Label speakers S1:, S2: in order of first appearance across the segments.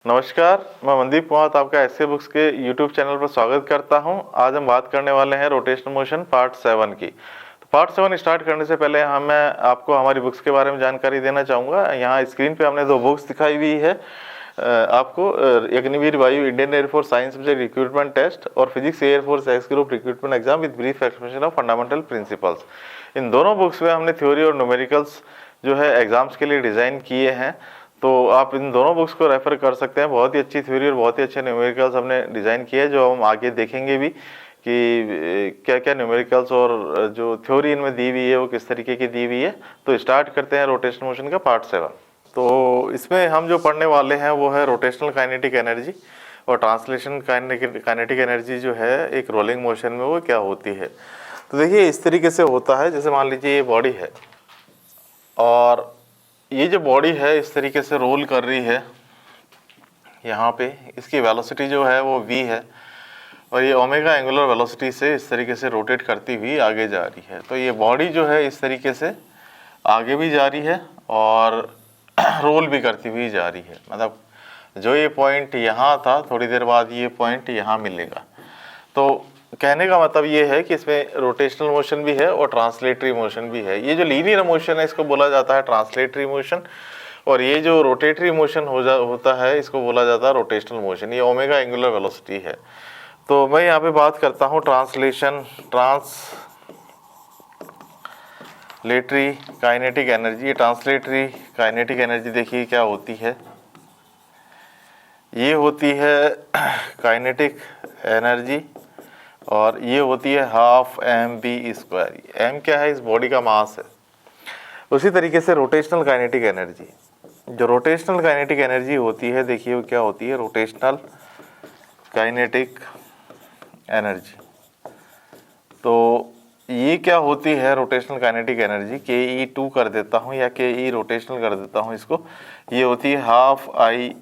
S1: नमस्कार, मैं मनदीप कुमार आपका एसके बुक्स के यूट्यूब चैनल पर स्वागत करता हूं। आज हम बात करने वाले हैं रोटेशनल मोशन पार्ट 7 की। तो पार्ट 7 स्टार्ट करने से पहले मैं आपको हमारी बुक्स के बारे में जानकारी देना चाहूँगा। यहाँ स्क्रीन पे हमने 2 बुक्स दिखाई हुई है आपको, Agniveer Vayu Indian air force science subject recruitment test और physics air force X group recruitment exam with brief explanation of fundamental principles. इन दोनों बुक्स में हमने थ्योरी और न्यूमेरिकल्स जो है एग्जाम्स के लिए डिज़ाइन किए हैं, तो आप इन दोनों बुक्स को रेफर कर सकते हैं। बहुत ही अच्छी थ्योरी और बहुत ही अच्छे न्यूमेरिकल्स हमने डिज़ाइन किए हैं, जो हम आगे देखेंगे भी कि क्या क्या न्यूमेरिकल्स और जो थ्योरी इनमें दी हुई है वो किस तरीके की दी हुई है। तो स्टार्ट करते हैं रोटेशनल मोशन का पार्ट 7। तो इसमें हम जो पढ़ने वाले हैं वो है रोटेशनल काइनेटिक एनर्जी और ट्रांसलेशन काइनेटिक एनर्जी जो है एक रोलिंग मोशन में वो क्या होती है। तो देखिए इस तरीके से होता है, जैसे मान लीजिए ये बॉडी है और ये जो बॉडी है इस तरीके से रोल कर रही है, यहाँ पे इसकी वेलोसिटी जो है वो v है और ये ओमेगा एंगुलर वेलोसिटी से इस तरीके से रोटेट करती हुई आगे जा रही है। तो ये बॉडी जो है इस तरीके से आगे भी जा रही है और रोल भी करती हुई जा रही है। मतलब जो ये पॉइंट यहाँ था, थोड़ी देर बाद ये पॉइंट यहाँ मिलेगा। तो कहने का मतलब ये है कि इसमें रोटेशनल मोशन भी है और ट्रांसलेटरी मोशन भी है। ये जो लीनियर मोशन है इसको बोला जाता है ट्रांसलेटरी मोशन, और ये जो रोटेटरी मोशन होता है इसको बोला जाता है रोटेशनल मोशन। ये ओमेगा एंगुलर वेलोसिटी है। तो मैं यहाँ पे बात करता हूँ translatory kinetic energy. Translatory kinetic energy देखिए क्या होती है। ये होती है काइनेटिक एनर्जी और ये होती है हाफ mv²। m क्या है? इस बॉडी का मास है। उसी तरीके से रोटेशनल काइनेटिक एनर्जी, जो रोटेशनल काइनेटिक एनर्जी होती है, देखिए वो क्या होती है, रोटेशनल काइनेटिक एनर्जी। तो ये क्या होती है रोटेशनल काइनेटिक एनर्जी, ke2 कर देता हूँ या ke रोटेशनल कर देता हूँ इसको। ये होती है हाफ I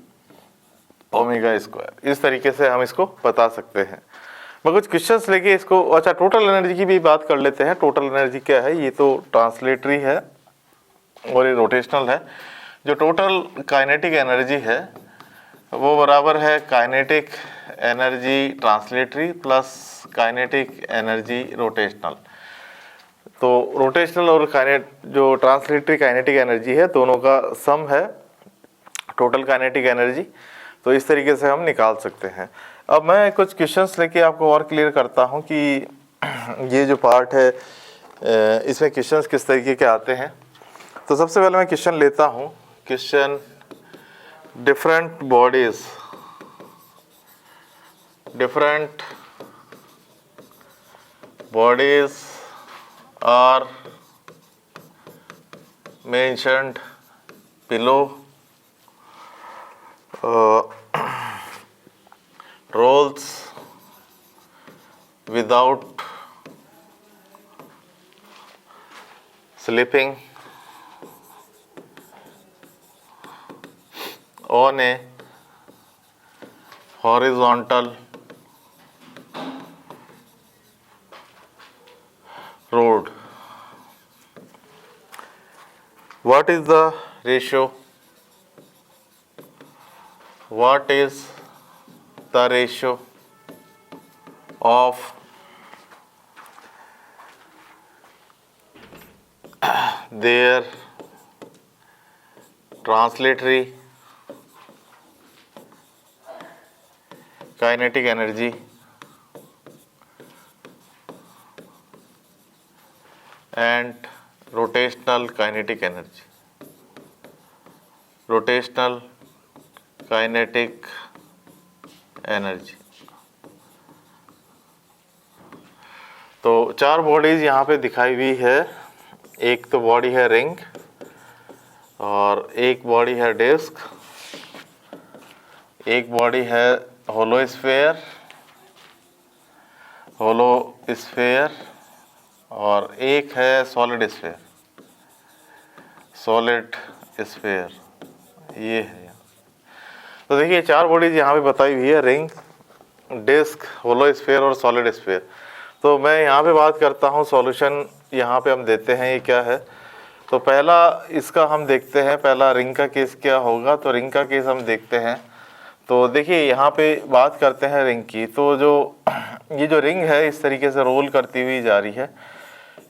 S1: ओमेगा²। इस तरीके से हम इसको बता सकते हैं। मैं कुछ क्वेश्चंस लेके इसको, अच्छा टोटल एनर्जी की भी बात कर लेते हैं। टोटल एनर्जी क्या है? ये तो ट्रांसलेटरी है और ये रोटेशनल है। जो टोटल काइनेटिक एनर्जी है वो बराबर है kinetic energy translatory plus kinetic energy rotational. तो रोटेशनल और जो ट्रांसलेटरी काइनेटिक एनर्जी है दोनों का सम है टोटल काइनेटिक एनर्जी। तो इस तरीके से हम निकाल सकते हैं। अब मैं कुछ क्वेश्चंस लेके आपको और क्लियर करता हूं कि ये जो पार्ट है इसमें क्वेश्चंस किस तरीके के आते हैं। तो सबसे पहले मैं क्वेश्चन लेता हूं। Question, different bodies are mentioned below. Rolls without slipping on a horizontal road. What is the ratio? What is the ratio of their translatory kinetic energy and rotational kinetic energy? Rotational kinetic energy. तो 4 bodies यहाँ पे दिखाई हुई है। एक तो body है ring और एक बॉडी है डिस्क, एक बॉडी है होलो स्फेयर और एक है सॉलिड स्फेयर। ये है। तो देखिए 4 बॉडीज यहाँ पे बताई हुई है, रिंग, डिस्क, होलो स्फेयर और सॉलिड स्फेयर। तो मैं यहाँ पे बात करता हूँ, सॉल्यूशन यहाँ पे हम देते हैं। ये क्या है? तो पहला इसका हम देखते हैं, पहला रिंग का केस क्या होगा। तो रिंग का केस हम देखते हैं। तो देखिए यहाँ पे बात करते हैं रिंग की। तो जो ये जो रिंग है इस तरीके से रोल करती हुई जा रही है,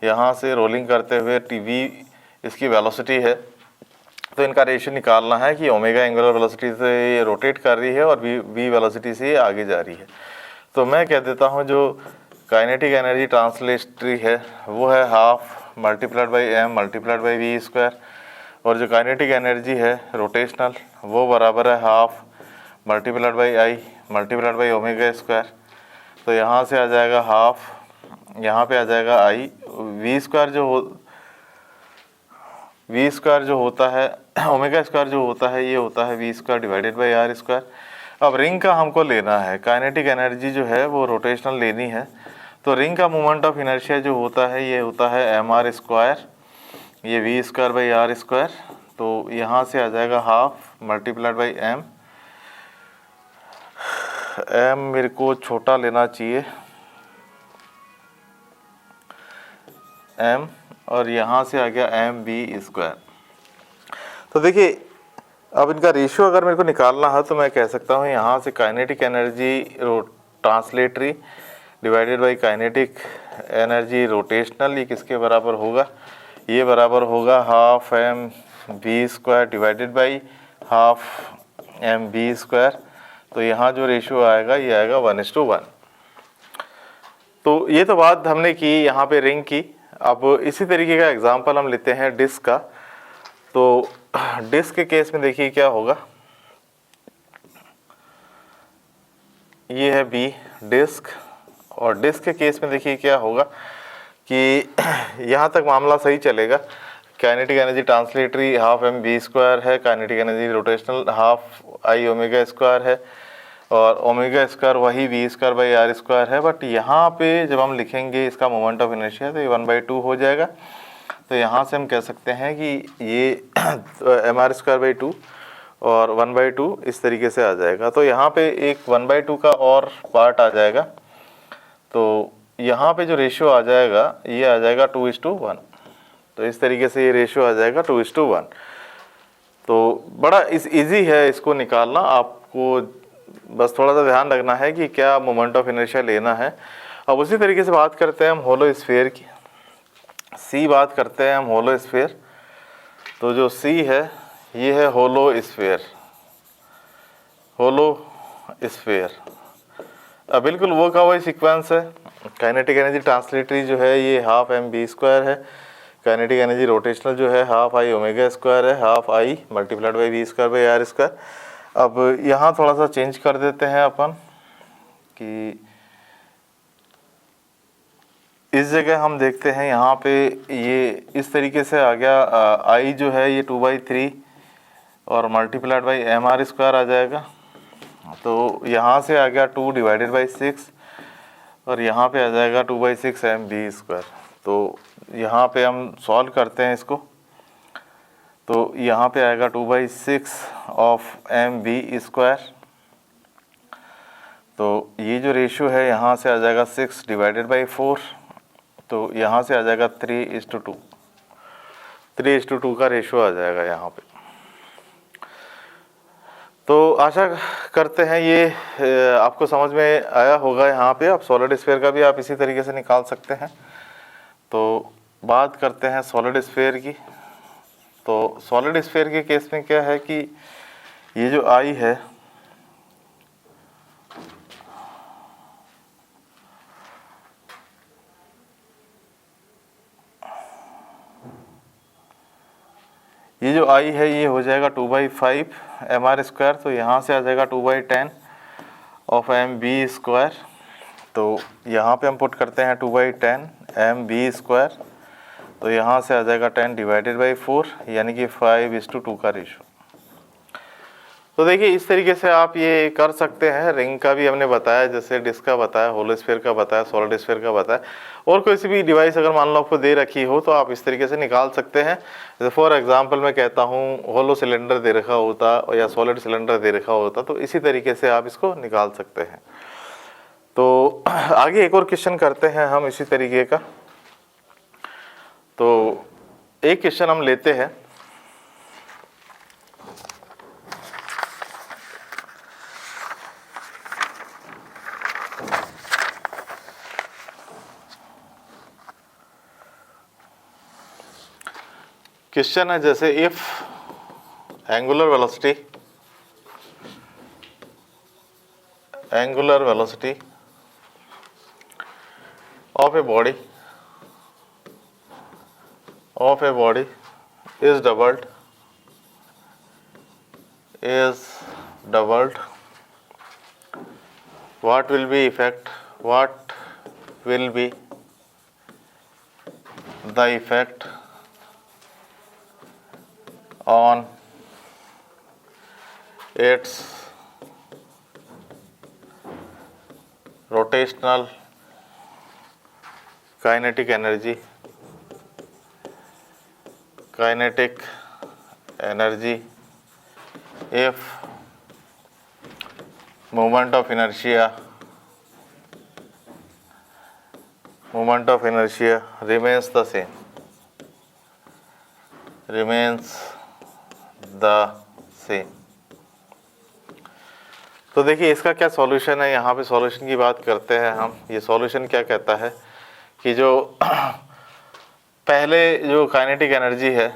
S1: यहाँ से रोलिंग करते हुए टीवी इसकी वेलोसिटी है। तो इनका रेशियो निकालना है कि ओमेगा एंगुलर वेलोसिटी से ये रोटेट कर रही है और वी वेलोसिटी से ये आगे जा रही है। तो मैं कह देता हूँ जो काइनेटिक एनर्जी ट्रांसलेटरी है वो है half multiplied by M multiplied by V square, और जो काइनेटिक एनर्जी है रोटेशनल वो बराबर है half multiplied by I multiplied by omega square. तो यहाँ से आ जाएगा हाफ, यहाँ पे आ जाएगा आई, वी स्क्वायर जो होता है ओमेगा स्क्वायर जो होता है ये होता है V square divided by are square. अब रिंग का हमको लेना है, काइनेटिक एनर्जी जो है वो रोटेशनल लेनी है। तो रिंग का मोमेंट ऑफ इनर्शिया जो होता है ये होता है एम आर स्क्वायर, ये V square by are square. तो यहाँ से आ जाएगा हाफ मल्टीप्लाइड बाई एम मेरे को छोटा लेना चाहिए एम, और यहाँ से आ गया एम बी स्क्वायर। तो देखिए अब इनका रेशियो अगर मेरे को निकालना है तो मैं कह सकता हूँ यहाँ से kinetic energy translatory divided by kinetic energy rotational, ये किसके बराबर होगा, ये बराबर होगा half M B square divided by half M B square. तो यहाँ जो रेशियो आएगा ये आएगा 1:1। तो ये तो बात हमने की यहाँ पे रिंग की। अब इसी तरीके का एग्जांपल हम लेते हैं डिस्क का। तो डिस्क के केस में देखिए क्या होगा, ये है बी डिस्क, और डिस्क के केस में देखिए क्या होगा कि यहाँ तक मामला सही चलेगा। Kinetic energy translatory half M B square है, kinetic energy rotational half I omega square है, और ओमेगा स्क्वायर वही v square by are square है। बट यहाँ पे जब हम लिखेंगे इसका मोमेंट ऑफ इनर्शिया तो ये 1/2 हो जाएगा। तो यहाँ से हम कह सकते हैं कि ये एम आर स्क्वायर बाई 2 और 1/2 इस तरीके से आ जाएगा। तो यहाँ पे एक 1/2 का और पार्ट आ जाएगा। तो यहाँ पे जो रेशियो आ जाएगा ये आ जाएगा 2:1। तो इस तरीके से ये रेशियो आ जाएगा 2:1। तो बड़ा ईजी है इसको निकालना, आपको बस थोड़ा सा ध्यान रखना है कि क्या मोमेंट ऑफ इनर्शिया लेना है। अब उसी तरीके से बात करते हैं हम होलो स्फीयर की। सी बात करते हैं हम होलो स्फीयर। तो जो सी है ये है होलो स्फीयर, होलो स्फीयर। अब बिल्कुल वो का वही सीक्वेंस है। काइनेटिक एनर्जी ट्रांसलेटरी जो है ये हाफ एम बी स्क्वायर है, काइनेटिक एनर्जी रोटेशनल जो है हाफ आई ओमेगा स्क्वायर है, half I multiplied by V square by are square. अब यहाँ थोड़ा सा चेंज कर देते हैं अपन कि इस जगह हम देखते हैं यहाँ पे ये इस तरीके से आ गया, आई जो है ये 2/3 और multiplied by m are square आ जाएगा। तो यहाँ से आ गया 2 डिवाइडेड बाई 6 और यहाँ पे आ जाएगा 2/6 एम बी स्क्वायर। तो यहाँ पे हम सॉल्व करते हैं इसको। तो यहाँ पे आएगा 2/6 ऑफ एम बी स्क्वायर। तो ये जो रेशियो है यहाँ से आ जाएगा 6 डिवाइडेड बाई 4। तो यहाँ से आ जाएगा 3:2। 3:2 का रेशियो आ जाएगा यहाँ पे। तो आशा करते हैं ये आपको समझ में आया होगा। यहाँ पे आप सॉलिड स्फीयर का भी आप इसी तरीके से निकाल सकते हैं। तो बात करते हैं सॉलिड स्फीयर की। तो सॉलिड स्फीयर के केस में क्या है कि ये जो आई है ये जो आई है ये हो जाएगा 2/5 एम आर स्क्वायर। तो यहाँ से आ जाएगा 2/10 ऑफ एम बी स्क्वायर। तो यहाँ पे हम पुट करते हैं 2/10 एम बी स्क्वायर। तो यहाँ से आ जाएगा 10 डिवाइडेड बाई 4 यानी कि 5:2 का रेशो। तो देखिए इस तरीके से आप ये कर सकते हैं। रिंग का भी हमने बताया, जैसे डिस्क का बताया, होलो स्फीयर का बताया, सॉलिड स्फीयर का बताया, और कोई सी भी डिवाइस अगर मान लो आपको दे रखी हो तो आप इस तरीके से निकाल सकते हैं। जैसे फॉर एग्जांपल मैं कहता हूँ होलो सिलेंडर दे रखा होता या सॉलिड सिलेंडर दे रखा होता तो इसी तरीके से आप इसको निकाल सकते हैं। तो आगे एक और क्वेश्चन करते हैं हम इसी तरीके का। तो एक क्वेश्चन हम लेते हैं। क्वेश्चन है जैसे if angular velocity of a body is doubled what will be the effect on its rotational kinetic energy if moment of inertia remains the same तो देखिए इसका क्या सॉल्यूशन है। यहाँ पे सॉल्यूशन की बात करते हैं हम। ये सॉल्यूशन क्या कहता है कि जो पहले जो काइनेटिक एनर्जी है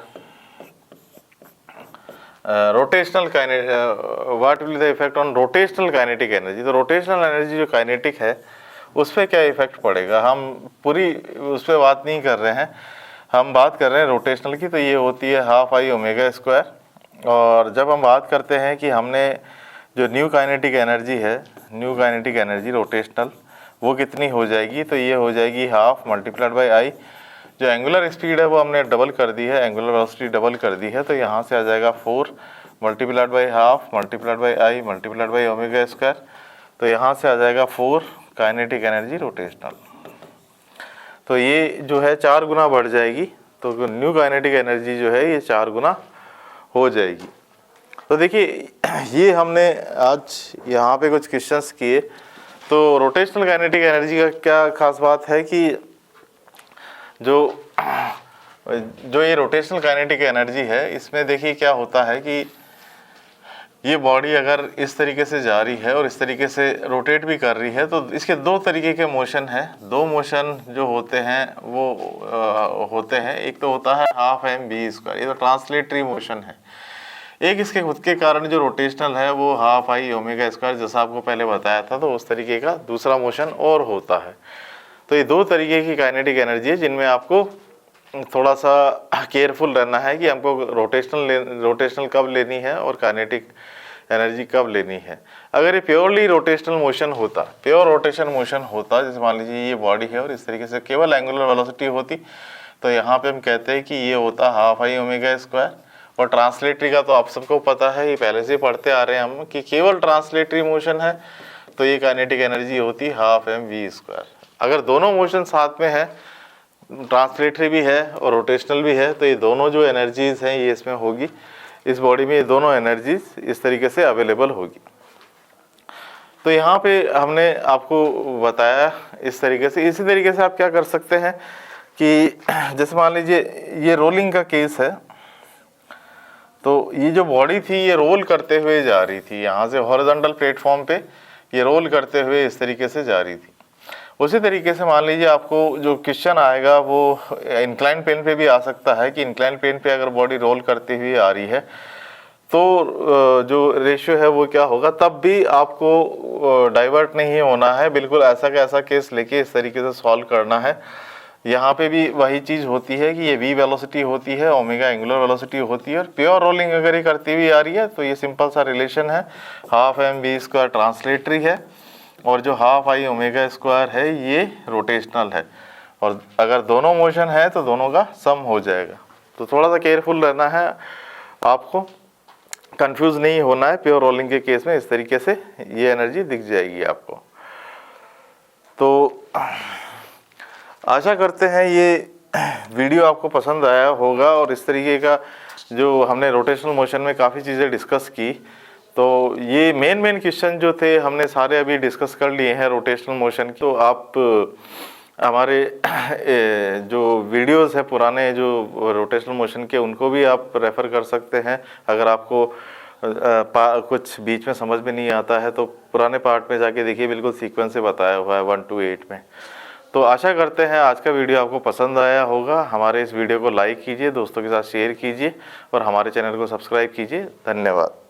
S1: rotational what will the effect on rotational kinetic energy. तो रोटेशनल एनर्जी जो काइनेटिक है उस पर क्या इफेक्ट पड़ेगा, हम पूरी उस पर बात नहीं कर रहे हैं, हम बात कर रहे हैं रोटेशनल की। तो ये होती है हाफ आई ओमेगा स्क्वायर। और जब हम बात करते हैं कि हमने जो न्यू काइनेटिक एनर्जी रोटेशनल वो कितनी हो जाएगी, तो ये हो जाएगी हाफ मल्टीप्लाइड बाई आई। जो एंगुलर स्पीड है वो हमने डबल कर दी है, एंगुलर वेलोसिटी डबल कर दी है, तो यहाँ से आ जाएगा 4 multiplied by half multiplied by I multiplied by omega square. तो यहाँ से आ जाएगा 4 काइनेटिक एनर्जी रोटेशनल। तो ये जो है 4 गुना बढ़ जाएगी, तो न्यू काइनेटिक एनर्जी जो है ये 4 गुना हो जाएगी। तो देखिए ये हमने आज यहाँ पे कुछ क्वेश्चंस किए। तो रोटेशनल काइनेटिक एनर्जी का क्या खास बात है कि जो ये रोटेशनल काइनेटिक एनर्जी है इसमें देखिए क्या होता है कि ये बॉडी अगर इस तरीके से जा रही है और इस तरीके से रोटेट भी कर रही है, तो इसके 2 तरीके के मोशन हैं। 2 मोशन जो होते हैं वो होते हैं, एक तो होता है हाफ एम बी स्क्वायर, ये तो ट्रांसलेटरी मोशन है। एक इसके खुद के कारण जो रोटेशनल है वो हाफ आई ओमेगा स्क्वायर, जैसा आपको पहले बताया था, तो उस तरीके का दूसरा मोशन और होता है। तो ये 2 तरीके की काइनेटिक एनर्जी है जिनमें आपको थोड़ा सा केयरफुल रहना है कि हमको रोटेशनल कब लेनी है और काइनेटिक एनर्जी कब लेनी है। अगर ये प्योरली रोटेशनल मोशन होता, प्योर रोटेशन मोशन होता, जैसे मान लीजिए ये बॉडी है और इस तरीके से केवल एंगुलर वेलोसिटी होती, तो यहाँ पे हम कहते हैं कि ये होता हाफ आई ओमेगा स्क्वायर। और ट्रांसलेटरी का तो आप सबको पता है, ये पहले से पढ़ते आ रहे हैं हम कि केवल ट्रांसलेटरी मोशन है तो ये काइनेटिक एनर्जी होती हाफ एम वी स्क्वायर। अगर दोनों मोशन साथ में है, ट्रांसलेटरी भी है और रोटेशनल भी है, तो ये दोनों जो एनर्जीज हैं ये इसमें होगी, इस बॉडी में ये दोनों एनर्जीज इस तरीके से अवेलेबल होगी। तो यहाँ पे हमने आपको बताया इस तरीके से। इसी तरीके से आप क्या कर सकते हैं कि जैसे मान लीजिए ये रोलिंग का केस है, तो ये जो बॉडी थी ये रोल करते हुए जा रही थी, यहाँ से हॉरिजॉन्टल प्लेटफॉर्म पे ये रोल करते हुए इस तरीके से जा रही थी। उसी तरीके से मान लीजिए आपको जो क्वेश्चन आएगा वो इंक्लाइन प्लेन पे भी आ सकता है कि इंक्लाइन प्लेन पे अगर बॉडी रोल करती हुई आ रही है तो जो रेशियो है वो क्या होगा, तब भी आपको डाइवर्ट नहीं होना है, बिल्कुल ऐसा का ऐसा केस लेके इस तरीके से सॉल्व करना है। यहाँ पे भी वही चीज़ होती है कि ये v वेलोसिटी होती है, ओमेगा एंगुलर वेलोसिटी होती है, और प्योर रोलिंग अगर ये करती हुई आ रही है तो ये सिंपल सा रिलेशन है, half M B square translatory है और जो हाफ आई ओमेगा स्क्वायर है ये रोटेशनल है। और अगर दोनों मोशन है तो दोनों का सम हो जाएगा। तो थोड़ा सा केयरफुल रहना है, आपको कंफ्यूज नहीं होना है। प्योर रोलिंग के केस में इस तरीके से ये एनर्जी दिख जाएगी आपको। तो आशा करते हैं ये वीडियो आपको पसंद आया होगा और इस तरीके का जो हमने रोटेशनल मोशन में काफ़ी चीज़ें डिस्कस की, तो ये मेन क्वेश्चन जो थे हमने सारे अभी डिस्कस कर लिए हैं रोटेशनल मोशन की। तो आप हमारे जो वीडियोस है पुराने जो रोटेशनल मोशन के, उनको भी आप रेफ़र कर सकते हैं। अगर आपको कुछ बीच में समझ में नहीं आता है तो पुराने पार्ट में जाके देखिए, बिल्कुल सीक्वेंस से बताया हुआ है 1 to 8 में। तो आशा करते हैं आज का वीडियो आपको पसंद आया होगा। हमारे इस वीडियो को लाइक कीजिए, दोस्तों के साथ शेयर कीजिए और हमारे चैनल को सब्सक्राइब कीजिए। धन्यवाद।